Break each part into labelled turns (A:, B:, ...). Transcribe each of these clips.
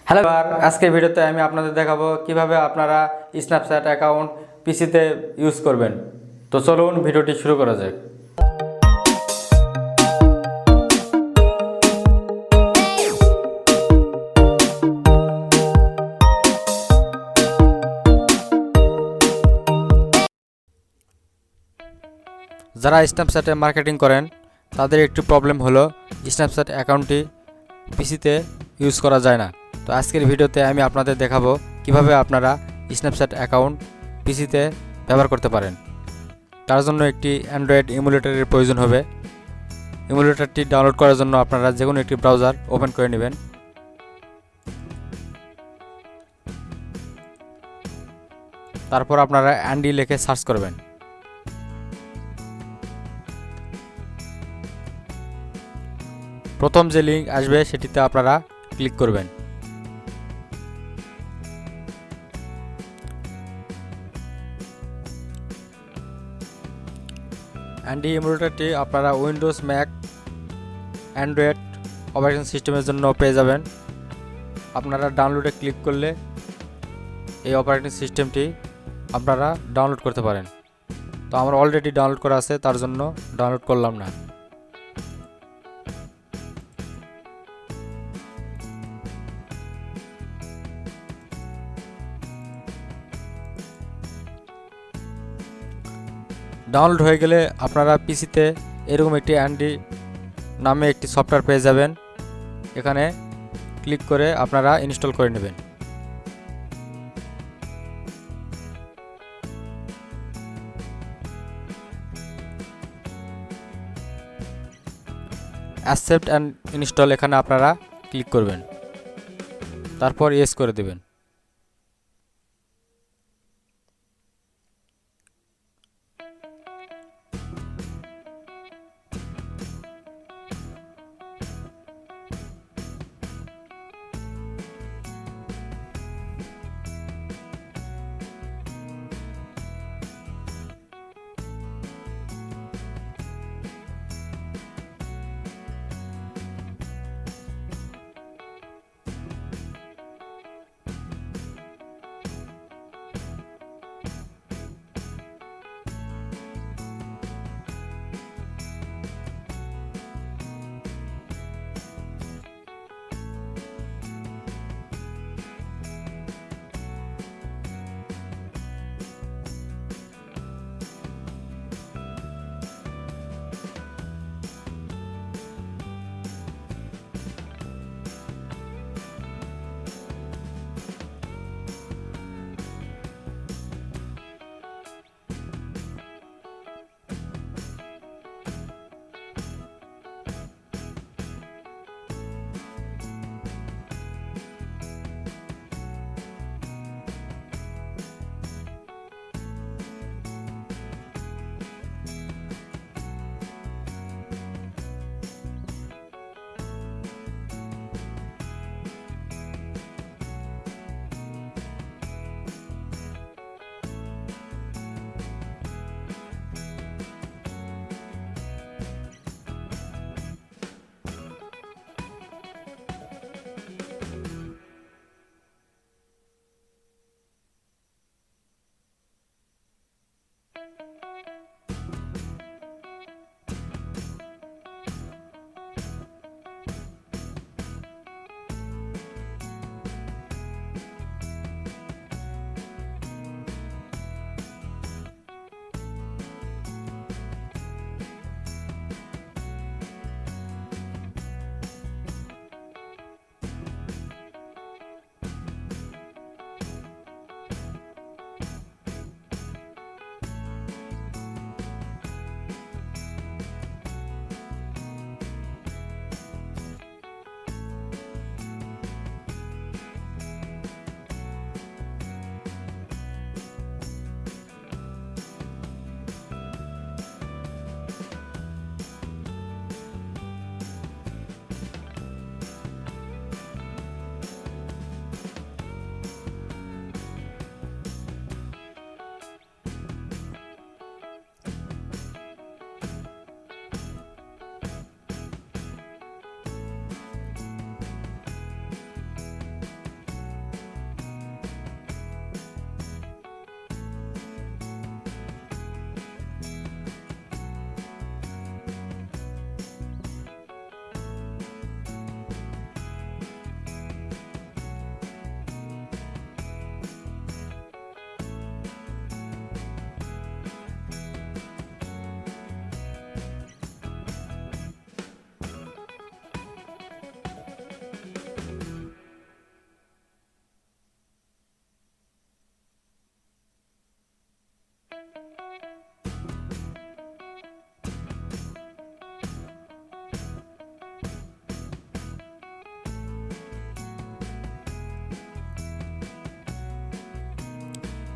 A: Hello আর আজকের ভিডিওতে আমি আপনাদের দেখাবো কিভাবে আপনারা স্ন্যাপচ্যাট অ্যাকাউন্ট পিসিতে ইউজ করবেন। তো চলুন ভিডিওটি শুরু করা যাক। যারা স্ন্যাপচ্যাটে মার্কেটিং করেন তাদের একটি প্রবলেম হলো স্ন্যাপচ্যাট অ্যাকাউন্টটি পিসিতে ইউজ করা যায় না। তো আজকের ভিডিওতে আমি আপনাদের দেখাবো কিভাবে আপনারা স্ন্যাপচ্যাট অ্যাকাউন্ট পিসিতে ব্যবহার করতে পারেন। তার জন্য একটি অ্যান্ড্রয়েড ইমুলেটরের প্রয়োজন হবে। ইমুলেটরটি ডাউনলোড করার জন্য আপনারা যে কোনো একটি ব্রাউজার ওপেন করে নেবেন। তারপর আপনারা অ্যান্ডি লিখে সার্চ করবেন। প্রথম যে লিঙ্ক আসবে সেটিতে আপনারা ক্লিক করবেন। অ্যান্ডি ইমুলেটরটি আপনারা উইন্ডোজ, ম্যাক, অ্যান্ড্রয়েড অপারেটিং সিস্টেমের জন্য পেয়ে যাবেন। আপনারা ডাউনলোডে ক্লিক করলে এই অপারেটিং সিস্টেমটি আপনারা ডাউনলোড করতে পারেন। তো আমার অলরেডি ডাউনলোড করা আছে, তার জন্য ডাউনলোড করলাম না। ডাউনলোড হয়ে গেলে আপনারা পিসিতে এরকম একটি অ্যান্ডি নামে একটি সফটওয়্যার পেয়ে যাবেন। এখানে ক্লিক করে আপনারা ইনস্টল করে নেবেন। অ্যাকসেপ্ট অ্যান্ড ইনস্টল এখানে আপনারা ক্লিক করবেন, তারপর ইয়েস করে দেবেন।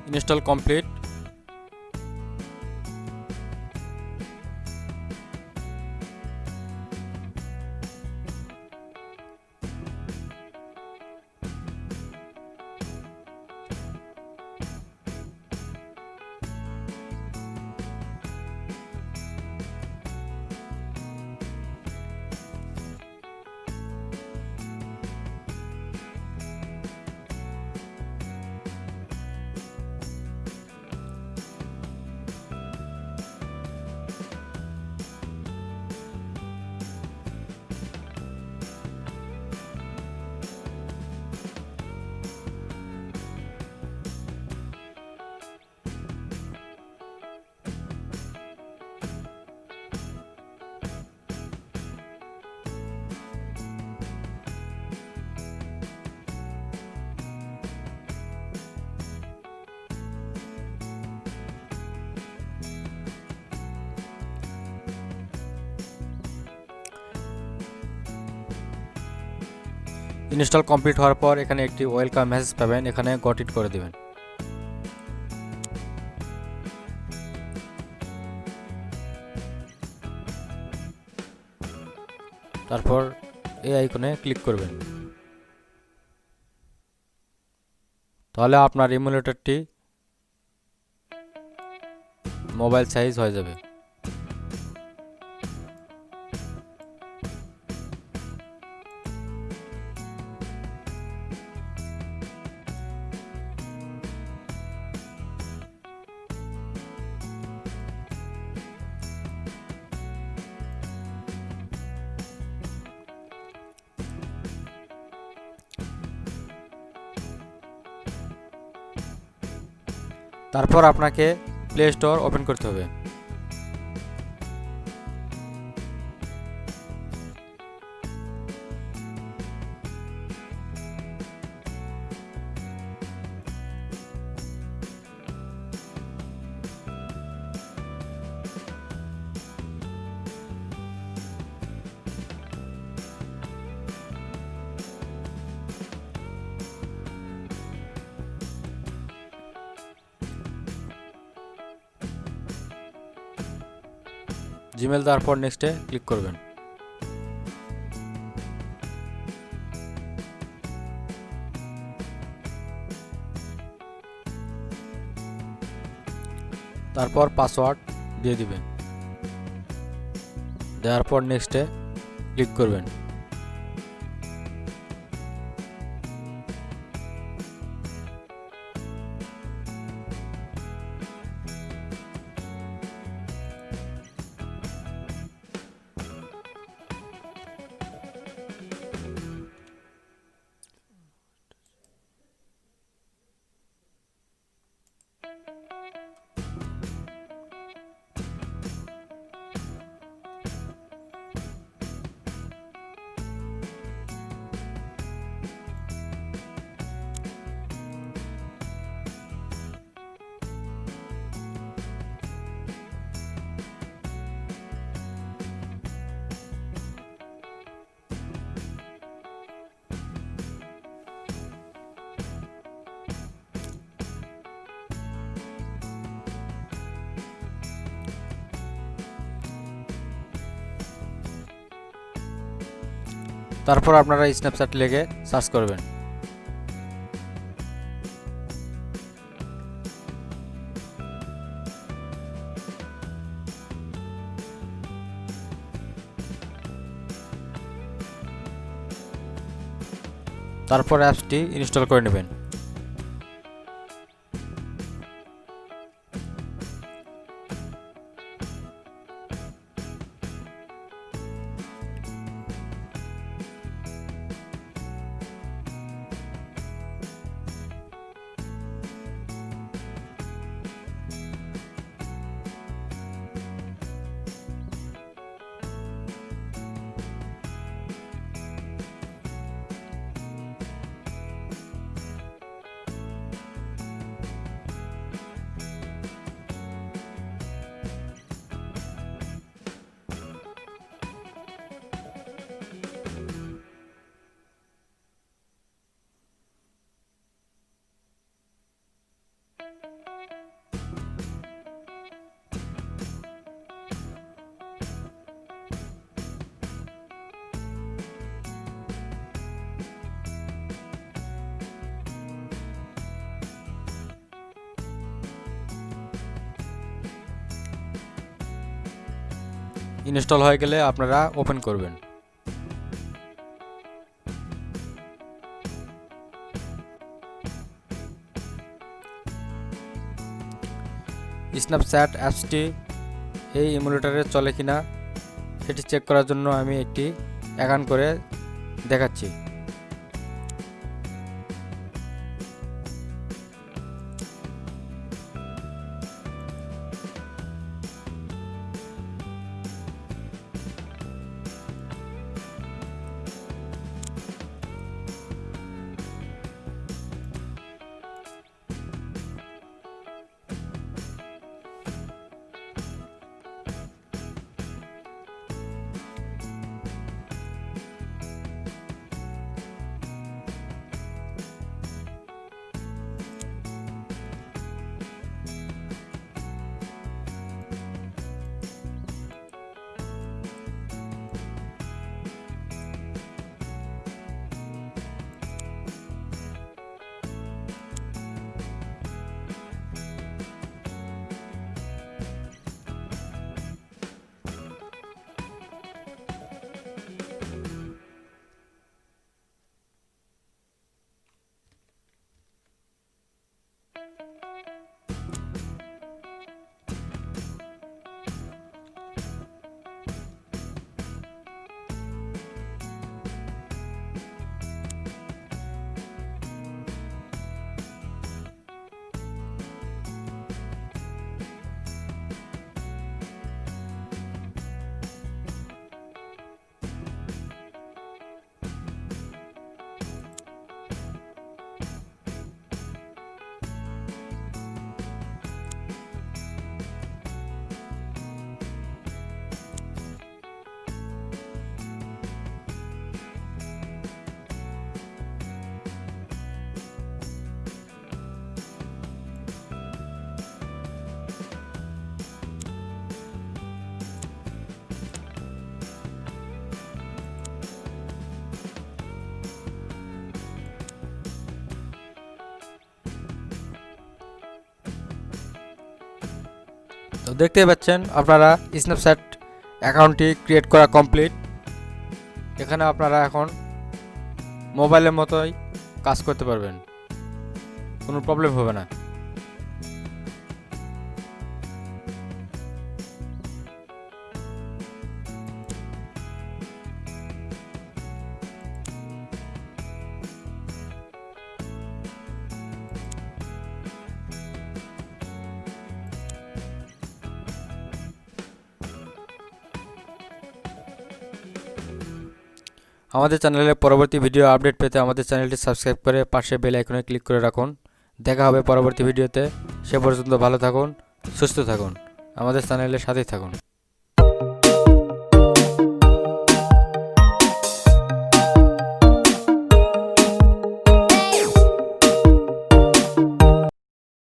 A: Install complete. ইনস্টল কমপ্লিট হওয়ার পর এখানে একটি ওয়েলকাম মেসেজ পাবেন, এখানে গট ইট করে দিবেন। তারপর এই আইকনে ক্লিক করবেন, তাহলে আপনার ইমুলেটরটি মোবাইল সাইজ হয়ে যাবে। তারপর আপনাকে প্লে স্টোর ওপেন করতে হবে। জিমেল দেওয়ার পর নেক্সটে ক্লিক করবেন। তারপর পাসওয়ার্ড দিয়ে দিবেন, দেওয়ার পর নেক্সটে ক্লিক করবেন। তারপর আপনারা স্ন্যাপচ্যাট লিখে সার্চ করবেন। তারপর অ্যাপসটি ইনস্টল করে নেবেন। ইনস্টল হয়ে গেলে আপনারা ওপেন করবেন। স্ন্যাপচ্যাট অ্যাপসটি এই ইমুলেটরে চলে কিনা সেটি চেক করার জন্য আমি একটি অ্যাকাউন্ট করে দেখাচ্ছি। তো দেখতেই পাচ্ছেন আপনারা স্ন্যাপচ্যাট অ্যাকাউন্টটি ক্রিয়েট করা কমপ্লিট। এখানে আপনারা এখন মোবাইলের মতোই কাজ করতে পারবেন, কোনো প্রবলেম হবে না। আমাদের চ্যানেলে পরবর্তী ভিডিও আপডেট পেতে আমাদের চ্যানেলটি সাবস্ক্রাইব করে পাশে বেল আইকনে ক্লিক করে রাখুন। দেখা হবে পরবর্তী ভিডিওতে। সে পর্যন্ত ভালো থাকুন, সুস্থ থাকুন, আমাদের চ্যানেলের সাথেই থাকুন।